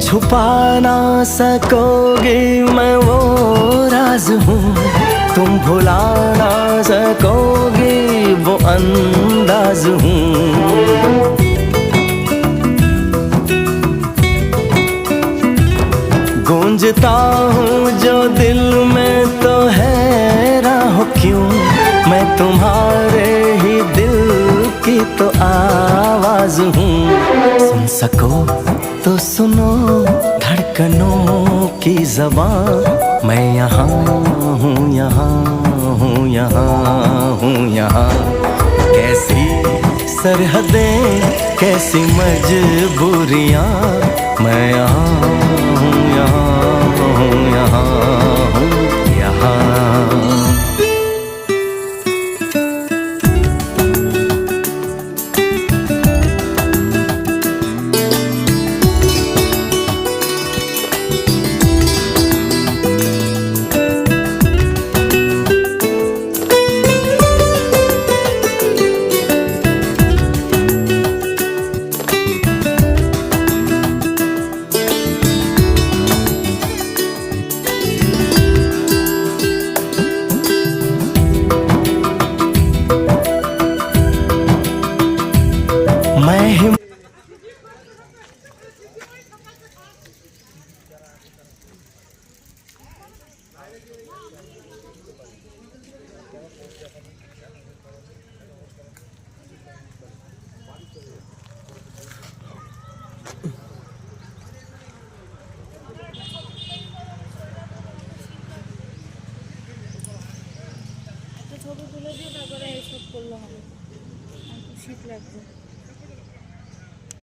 छुपा ना सकोगे मैं वो राज हूँ, तुम भुला ना सकोगे वो अंदाज हूँ। गूंजता हूँ जो दिल में तो हैरान हो क्यों, मैं तुम्हारे ही दिल की तो आवाज हूँ। सुन सको तो सुनो धड़कनों की ज़बान, मैं यहाँ हूँ, यहाँ हूँ, यहाँ हूँ, यहाँ। कैसी सरहदें कैसी मजबूरियाँ, मैं यहाँ हूँ, यहाँ हूँ, यहाँ हूँ, यहाँ। मैं ছবি তুলে দিয়ে তারপরে এইসব করলে হবে, শীত লাগবে।